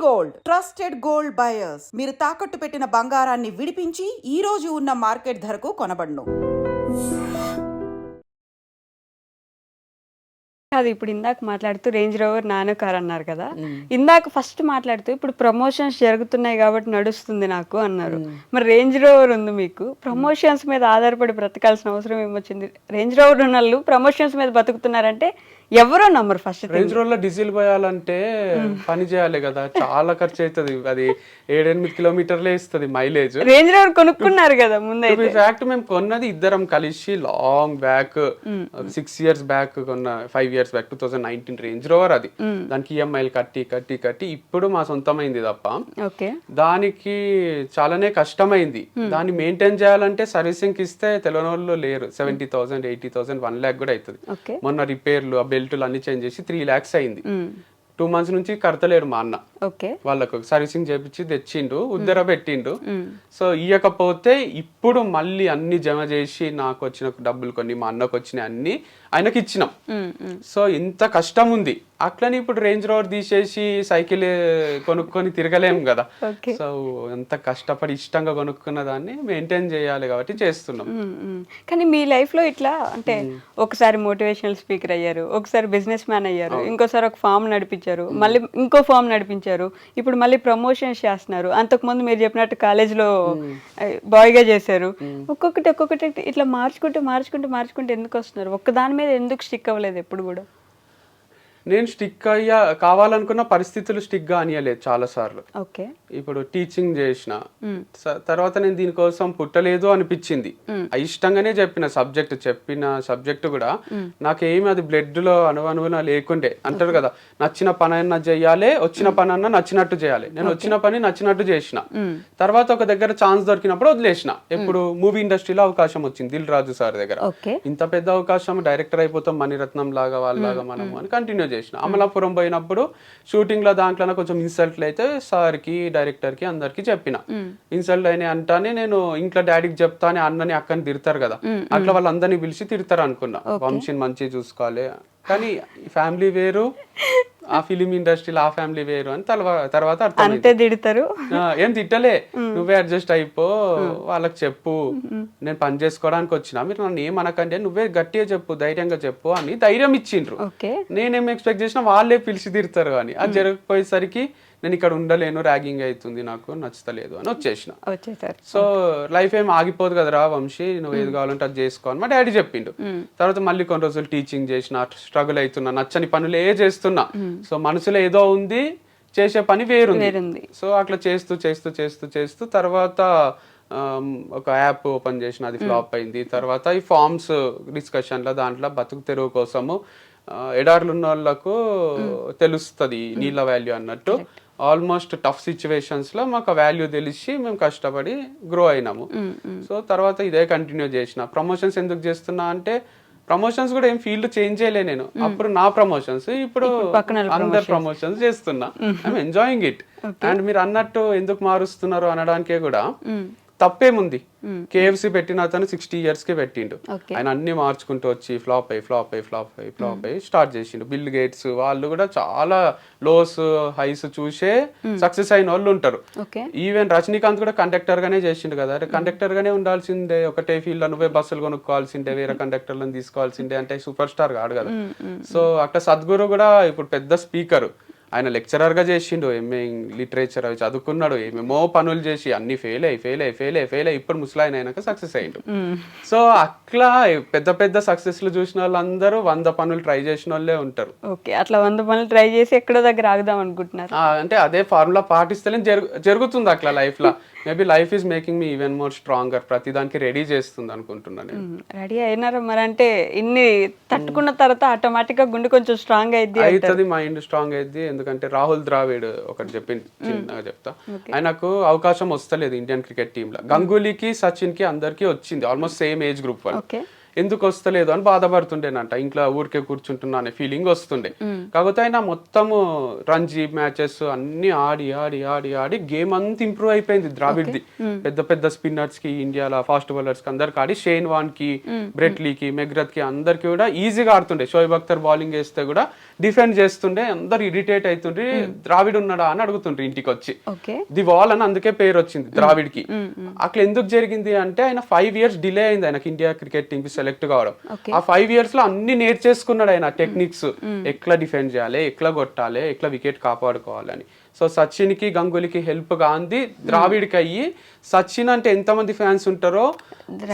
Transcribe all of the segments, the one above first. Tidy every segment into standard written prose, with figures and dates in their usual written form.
Gold trusted gold buyers మీరు తాకట్టు పెట్టిన బంగారాన్ని విడిపించి ఈ రోజు ఉన్న మార్కెట్ ధరకు కొనబడును. అది ఇప్పుడు ఇందాక మాట్లాడుతూ రేంజ్ రోవర్ నానో కార్ అన్నారు కదా, ఇందాక ఫస్ట్ మాట్లాడుతూ ఇప్పుడు ప్రమోషన్స్ జరుగుతున్నాయి కాబట్టి నడుస్తుంది నాకు అన్నారు. మరి రేంజ్ రోవర్ ఉంది, మీకు ప్రమోషన్స్ మీద ఆధారపడి బ్రతకాల్సిన అవసరం ఏమొచ్చింది? రేంజ్ రోవర్ ఉన్న వాళ్ళు ప్రమోషన్స్ మీద బతుకుతున్నారంటే ఎవరో నమ్మరు. ఫస్ట్ రేంజ్ రోవర్ లో డీజిల్ పోయాలంటే పని చేయాలి కదా, చాలా ఖర్చు అవుతుంది. అది 7-8 కిలోమీటర్లే ఇస్తుంది మైలేజ్. రేంజ్ రోవర్ కొనుక్కున్నారు కదా ముందే. ఫ్యాక్ట్ మేము కొన్నది ఇద్దరం కలిసి లాంగ్ బ్యాక్ 6 years బ్యాక్ కొన్న, 5 years బ్యాక్ 2019 రేంజ్ రోవర్. అది దానికి ఈఎంఐలు కట్టి కట్టి కట్టి ఇప్పుడు మా సొంతమైంది తప్ప దానికి చాలానే కష్టమైంది. దాన్ని మెయింటైన్ చేయాలంటే సర్వీసింగ్ ఇస్తే తెలియని వాళ్ళు లేరు. 70,000 80,000 1 lakh కూడా అవుతుంది. మొన్న రిపేర్లు బెల్టులు అన్ని చేంజ్ చేసి 3 lakhs అయింది. 2 months నుంచి కడతలేడు మా అన్న. వాళ్ళకు సర్వీసింగ్ చేపించి తెచ్చిండు, ఉద్దర పెట్టిండు. సో ఇయ్యకపోతే ఇప్పుడు మళ్ళీ అన్ని జమ చేసి నాకు వచ్చిన డబ్బులు కొన్ని, మా అన్నకు వచ్చిన అన్ని ఆయనకి ఇచ్చినాం. సో ఇంత కష్టం ఉంది. అట్లని ఇప్పుడు రేంజ్ రోవర్ తీసేసి సైకిల్ కొనుక్కొని తిరగలేము కదా. సో ఎంత కష్టపడి ఇష్టంగా కొనుక్కున్న దాన్ని మెయింటైన్ చేయాలి కాబట్టి చేస్తున్నాం. కానీ మీ లైఫ్ లో ఇట్లా అంటే ఒకసారి మోటివేషనల్ స్పీకర్ అయ్యారు, ఒకసారి బిజినెస్ మ్యాన్ అయ్యారు, ఇంకోసారి ఒక ఫామ్ నడిపించారు, మళ్ళీ ఇంకో ఫామ్ నడిపించారు, ఇప్పుడు మళ్ళీ ప్రమోషన్స్ చేస్తున్నారు. అంతకుముందు మీరు చెప్పినట్టు కాలేజ్లో బాయ్ గా చేశారు. ఒక్కొక్కటి ఇట్లా మార్చుకుంటూ ఎందుకు వస్తున్నారు? ఒక్క దాని మీద ఎందుకు స్టిక్ అవ్వలేదు ఎప్పుడు కూడా? నేను స్టిక్ కావాలనుకున్న పరిస్థితులు స్టిక్ గా అనియలేదు చాలా సార్లు. ఇప్పుడు టీచింగ్ చేసిన తర్వాత నేను దీనికోసం పుట్టలేదు అనిపించింది. ఇష్టంగానే చెప్పిన సబ్జెక్ట్ కూడా నాకేమి అది బ్లడ్ లో అనువనువున లేకుండే. అంటారు కదా, నచ్చిన పని అన్నా చేయాలి, వచ్చిన పని అన్నా నచ్చినట్టు చేయాలి. నేను వచ్చిన పని నచ్చినట్టు చేసిన. తర్వాత ఒక దగ్గర ఛాన్స్ దొరికినప్పుడు వదిలేసిన. ఎప్పుడు మూవీ ఇండస్ట్రీలో అవకాశం వచ్చింది దిల్ రాజు సార్ దగ్గర. ఇంత పెద్ద అవకాశం, డైరెక్టర్ అయిపోతాం మణిరత్నం లాగా వాళ్ళలాగా మనం అని కంటిన్యూ చేసిన. అమలాపురం పోయినప్పుడు షూటింగ్ లో దాంట్లో కొంచెం ఇన్సల్ట్ అయితే సార్ కి, డైరెక్టర్ కి, అందరికి చెప్పిన. ఇన్సల్ట్ అయినా అంటానే నేను ఇంట్లో డాడీకి చెప్తానే అన్నని అక్కని తిడతారు కదా, అట్లా వాళ్ళందరినీ పిలిచి తిడతారు అనుకున్నా. వంశీని మంచిగా చూసుకోవాలి, కానీ ఫ్యామిలీ వేరు, ఆ ఫిలిం ఇండస్ట్రీలో ఆ ఫ్యామిలీ వేరు అని తర్వాత అర్థం. తిడతారు, ఏం తిట్టలే, నువ్వే అడ్జస్ట్ అయిపో, వాళ్ళకి చెప్పు నేను పని చేసుకోవడానికి వచ్చిన, మీరు నన్ను ఏమనకండి, నువ్వే గట్టిగా చెప్పు, ధైర్యంగా చెప్పు అని ధైర్యం ఇచ్చిండ్రు. నేనేం ఎక్స్పెక్ట్ చేసినా వాళ్ళే పిలిచి తిడతారు అని. అది జరగకపోయేసరికి నేను ఇక్కడ ఉండలేను, ర్యాగింగ్ అవుతుంది, నాకు నచ్చలేదు అని వచ్చేసిన. సో లైఫ్ ఏం ఆగిపోదు కదరా వంశీ, నువ్వు ఏది కావాలంటే అది చేసుకో అని మా డాడీ చెప్పిండు. తర్వాత మళ్ళీ కొన్ని రోజులు టీచింగ్ చేసిన, స్ట్రగుల్ అవుతున్నా, నచ్చని పనులు చేస్తున్నా. సో మనసులో ఏదో ఉంది, చేసే పని వేరుంది. సో అట్లా చేస్తూ తర్వాత ఒక యాప్ ఓపెన్ చేసిన, అది ఫ్లాప్ అయింది. తర్వాత ఈ ఫార్మ్స్ డిస్కషన్లో దాంట్లో బతుకు తెరువు కోసము ఎడార్లు ఉన్న వాళ్ళకు తెలుస్తుంది నీళ్ళ వాల్యూ అన్నట్టు. ఆల్మోస్ట్ టఫ్ సిచ్యువేషన్స్ లో మాకు వాల్యూ తెలిసి మేము కష్టపడి గ్రో అయినాము. సో తర్వాత ఇదే కంటిన్యూ చేసిన. ప్రమోషన్స్ ఎందుకు చేస్తున్నా అంటే, ప్రమోషన్స్ కూడా ఏం ఫీల్డ్ చేంజ్ చేయలే నేను. అప్పుడు నా ప్రమోషన్స్, ఇప్పుడు అందరు ప్రమోషన్స్ చేస్తున్నా. I'm enjoying it. అండ్ మీరు అన్నట్టు ఎందుకు మారుస్తున్నారు అనడానికే కూడా తప్పేముంది. కేఎఫ్సి పెట్టిన అతను 60 years కి పెట్టిండు. ఆయన అన్ని మార్చుకుంటూ వచ్చి ఫ్లాప్ అయ్యి స్టార్ట్ చేసిండు. బిల్ గేట్స్ వాళ్ళు కూడా చాలా లోస్ హైస్ చూసే సక్సెస్ అయిన వాళ్ళు ఉంటారు. ఈవెన్ రజనీకాంత్ కూడా కండక్టర్ గానే చేసిండు కదా. కండక్టర్ గానే ఉండాల్సిందే, ఒకటే ఫీల్డ్ లో నువ్వే బస్సులు కొనుక్కోవాల్సిందే, వేరే కండక్టర్లను తీసుకోవాల్సిందే అంటే సూపర్ స్టార్ కాదు కదా. సో అట్లా సద్గురు కూడా ఇప్పుడు పెద్ద స్పీకర్, ఆయన లెక్చరర్ గా చేసిండు, ఎంఏ లిటరేచర్ అవి చదువుకున్నాడు, ఏమేమో పనులు చేసి అన్ని ఫెయిల్ అయ్యి ఇప్పుడు ముసలాయన అయినాక సక్సెస్ అయ్యిండు. సో అట్లా పెద్ద సక్సెస్లు చూసిన వాళ్ళందరూ 100 పనులు ట్రై చేసిన వాళ్ళే ఉంటారు. అట్లా 100 పనులు ట్రై చేసి ఎక్కడో దగ్గర ఆగుదాం అనుకుంటున్నారు. అంటే అదే ఫార్ములా పాటిస్తేనే జరుగుతుంది అట్లా లైఫ్ లో. Maybe life is making me even more stronger. ప్రతి దానికి రెడీ చేస్తుంది అనుకుంటున్నాను. రెడీ అయినారా మరి? అంటే ఇన్ని తట్టుకున్న తర్వాత ఆటోమేటిక్ గా గుండె కొంచెం స్ట్రాంగ్ అవుతుంది, మైండ్ స్ట్రాంగ్ అయింది. ఎందుకంటే రాహుల్ ద్రావిడ్ ఒకటి చిన్నగా చెప్తా, ఆయనకు అవకాశం వస్తలేదు ఇండియన్ క్రికెట్ టీమ్ లో. గంగూలీకి, సచిన్ కి అందరికి వచ్చింది, ఆల్మోస్ట్ సేమ్ ఏజ్ గ్రూప్ వాళ్ళు. ఎందుకు వస్తలేదు అని బాధపడుతుండేనంట, ఇంట్లో ఊరికే కూర్చుంటున్నా అనే ఫీలింగ్ వస్తుండే. కాకపోతే ఆయన మొత్తము రంజీ మ్యాచెస్ అన్ని ఆడి ఆడి ఆడి ఆడి గేమ్ అంతా ఇంప్రూవ్ అయిపోయింది ద్రావిడ్ది. పెద్ద పెద్ద స్పిన్నర్స్ కి, ఇండియాలో ఫాస్ట్ బౌలర్స్ కి అందరికి ఆడి, షేన్ వాన్ కి, బ్రెట్లీకి, మెగ్రత్ కి అందరికి కూడా ఈజీగా ఆడుతుండే. షోయబ్ అఖ్తర్ బౌలింగ్ వేస్తే కూడా డిఫెండ్ చేస్తుండే, అందరు ఇరిటేట్ అవుతుండ్రి, ద్రావిడ్ ఉన్నాడా అని అడుగుతుండ్రి ఇంటికి వచ్చి. ది వాల్ అని అందుకే పేరు వచ్చింది ద్రావిడ్ కి. అట్లా ఎందుకు జరిగింది అంటే ఆయన 5 years డిలే అయింది ఆయనకి ఇండియా క్రికెట్ టీమ్ కి సెలెక్ట్ కావడం. ఆ 5 years లో అన్ని నేర్చేసుకున్నాడు ఆయన టెక్నిక్స్, ఎట్లా డిఫెండ్ చేయాలి, ఎట్లా కొట్టాలి, ఎట్లా వికెట్ కాపాడుకోవాలని. సో సచిన్ కి, గంగూలీకి హెల్ప్ గాంధీ ద్రావిడ్కి అయ్యి, సచిన్ అంటే ఎంతమంది ఫ్యాన్స్ ఉంటారో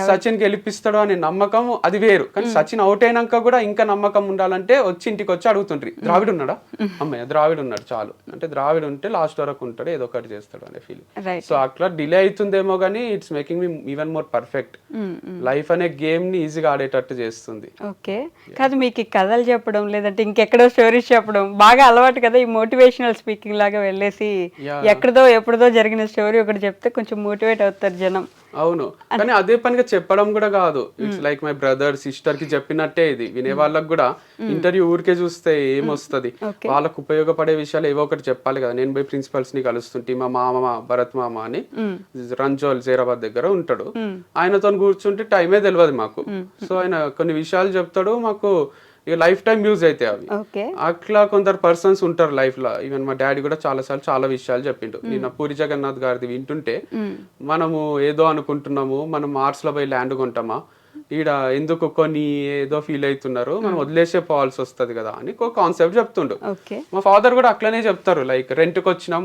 సచిన్ గెలిపిస్తాడో అనే నమ్మకం అది వేరు. కానీ సచిన్ అవుట్ అయినాక కూడా ఇంకా నమ్మకం ఉండాలంటే వచ్చి ఇంటికి వచ్చి అడుగుతుండ్రి, ద్రావిడ్ ఉన్నాడా, అమ్మయ్య ద్రావిడ్ ఉన్నాడు చాలు, అంటే ద్రావిడ్ ఉంటే లాస్ట్ వరకు ఉంటాడు, ఏదో ఒకటి చేస్తాడు అనే ఫీలింగ్. సో అట్లా డిలే అవుతుందేమో కానీ it's making me even more perfect. Life అనే గేమ్ ని ఈజీగా ఆడేటట్టు చేస్తుంది. ఓకే, కాదు మీకు కథలు చెప్పడం లేదంటే ఇంకెక్కడో స్టోరీస్ చెప్పడం బాగా అలవాటు కదా, ఈ మోటివేషనల్ స్పీకింగ్ లాగా వెళ్ళేసి ఎక్కడదో ఎప్పుడుదో జరిగిన స్టోరీ ఒకటి చెప్తే కొంచెం మోటివేట్ అవుతారు జనం. అవును, కానీ అదే పనిగా చెప్పడం కూడా కాదు. It's like my brother sister కి చెప్పినట్టే ఇది. వినే వాళ్ళకి కూడా ఇంటర్వ్యూ ఊరికే చూస్తే ఏమొస్తుంది, వాళ్ళకు ఉపయోగపడే విషయాలు ఏవో ఒకటి చెప్పాలి కదా. నేను పోయి ప్రిన్సిపల్స్ ని కలుస్తుంటే, మా మామ భరత్ మామ అని రంజోల్ జైరాబాద్ దగ్గర ఉంటాడు, ఆయనతో కూర్చుంటే టైమే తెలియదు మాకు. సో ఆయన కొన్ని విషయాలు చెప్తాడు మాకు, ఇక లైఫ్ టైం యూజ్ అయితే అవి. అట్లా కొందరు పర్సన్స్ ఉంటారు లైఫ్ లో. ఈవెన్ మా డాడీ కూడా చాలా విషయాలు చెప్పిండు. నిన్న పూరి జగన్నాథ్ గారిది వింటుంటే, మనము ఏదో అనుకుంటున్నాము, మనం మార్స్ లో పోయి ల్యాండ్ కొంటామా, ఈడ ఎందుకు కొన్ని ఏదో ఫీల్ అవుతున్నారు, మనం వదిలేసే పోవాల్సి వస్తుంది కదా అని ఒక కాన్సెప్ట్ చెప్తుండు. మా ఫాదర్ కూడా అట్లనే చెప్తారు, లైక్ రెంట్ కి వచ్చినాం,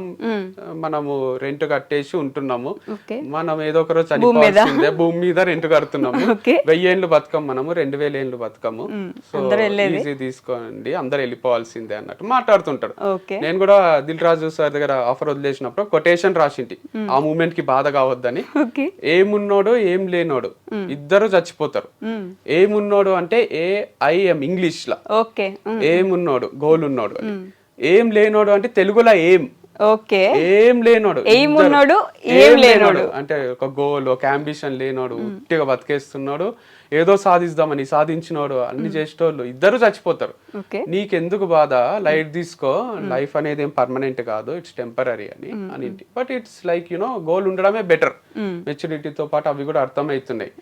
మనము రెంట్ కట్టేసి ఉంటున్నాము, మనం ఏదో ఒక రోజు చనిపోవాల్సిందే, భూమి మీద రెంట్ కడుతున్నాము, 1000 ఏళ్ళు బతకం, మనము 2000 ఏళ్ళు బతకము, సో ఈజీ తీసుకోండి, అందరు వెళ్ళిపోవాల్సిందే అన్నట్టు మాట్లాడుతుంటాడు. నేను కూడా దిల్ రాజు సార్ దగ్గర ఆఫర్ వదిలేసినప్పుడు కొటేషన్ రాసింటి, ఆ మూమెంట్ కి బాధ కావద్దని. ఏమున్నోడు ఏం లేనోడు ఇద్దరు చచ్చిపోతారు. ఏమున్నోడు అంటే AIM ఇంగ్లీష్ లా, ఏమున్నోడు గోల్ ఉన్నోడు, ఏం లేనోడు అంటే తెలుగులో ఏం, ఏం లేనోడు అంటే ఒక గోల్, ఒక అంబిషన్ లేనోడు, ఉట్టిగా బతికేస్తున్నాడు, ఏదో సాధిద్దామని సాధించినోడు, అన్ని చేసేటోళ్ళు ఇద్దరు చచ్చిపోతారు. నీకెందుకు బాధ, లైట్ తీసుకో, లైఫ్ అనేది ఏం పర్మనెంట్ కాదు, ఇట్స్ టెంపరీ అని. బట్ ఇట్స్ లైక్ గోల్ ఉండడమే బెటర్. మెచ్యూరిటీతో పాటు అవి కూడా అర్థమవుతున్నాయి.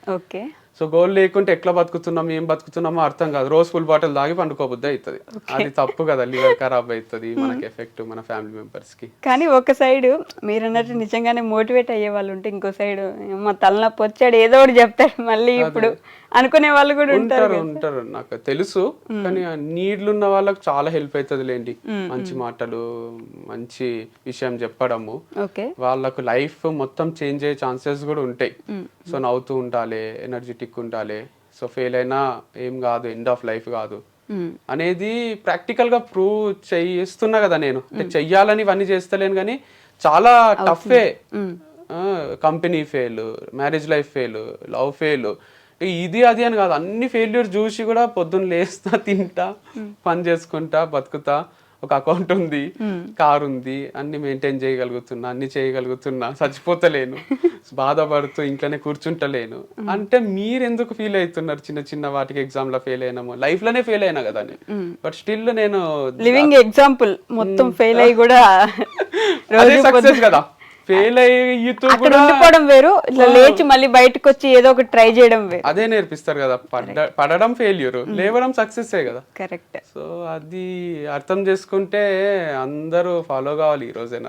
సో గోల్ లేకుంటే ఎట్లా బతుకుతున్నాం, ఏం బతుకుతున్నామో అర్థం కాదు. రోజు ఫుల్ బాటిల్ తాగి పండుకోబుద్ది అవుతుంది, అది తప్పు కదా, లివర్ ఖరాబ్ అవుతుంది, మనకి ఎఫెక్ట్ మన ఫ్యామిలీ మెంబర్స్ కి. కానీ ఒక సైడ్ మీరు అన్నట్టు నిజంగానే మోటివేట్ అయ్యే వాళ్ళు ఉంటే, ఇంకో సైడ్ మా తలనొప్పి వచ్చాడు ఏదో ఒకటి చెప్తాడు మళ్ళీ ఇప్పుడు అనుకునే వాళ్ళు కూడా ఉంటారు నాకు తెలుసు. కానీ నీడ్లున్న వాళ్ళకి చాలా హెల్ప్ అవుతుంది లేండి, మంచి మాటలు, మంచి విషయం చెప్పడము. వాళ్ళకు లైఫ్ మొత్తం చేంజ్ అయ్యే ఛాన్సెస్ కూడా ఉంటాయి. సో నవ్వుతూ ఉండాలి, ఎనర్జెటిక్ ఉండాలి. సో ఫెయిల్ అయినా ఏం కాదు, ఎండ్ ఆఫ్ లైఫ్ కాదు అనేది ప్రాక్టికల్ గా ప్రూవ్ చేస్తున్నా కదా నేను. చెయ్యాలని ఇవన్నీ చేస్తలేను కానీ చాలా టఫే. Company fail, marriage life fail, love fail, ఇది అది అని కాదు, అన్ని ఫెయిల్యూర్ చూసి కూడా పొద్దున్న లేస్తా, తింటా, పని చేసుకుంటా, బతుకుతా, ఒక అకౌంట్ ఉంది, కార్ ఉంది, అన్ని మెయింటైన్ చేయగలుగుతున్నా, అన్ని చేయగలుగుతున్నా, చచ్చిపోతలేను, బాధపడుతూ ఇంట్లోనే కూర్చుంటలేను అంటే మీరు ఎందుకు ఫీల్ అవుతున్నారు? చిన్న చిన్న వాటికి ఎగ్జామ్ లో ఫెయిల్ అయినాము, లైఫ్ లోనే ఫెయిల్ అయినా కదా. బట్ స్టిల్ నేను లివింగ్ ఎగ్జాంపుల్, మొత్తం ఫెయిల్ అయ్యి కూడా సక్సెస్ కదా. ఫెయిల్ అయ్యితో ఉండిపోవడం వేరు, ఇట్లా లేచి మళ్ళీ బయటకు వచ్చి ఏదో ఒకటి ట్రై చేయడం వేరు. అదే నేర్పిస్తారు కదా. పడడం ఫెయిల్యూర్, లేవడం సక్సెస్ కదా. కరెక్ట్. సో అది అర్థం చేసుకుంటే అందరూ ఫాలో కావాలి ఈ రోజే.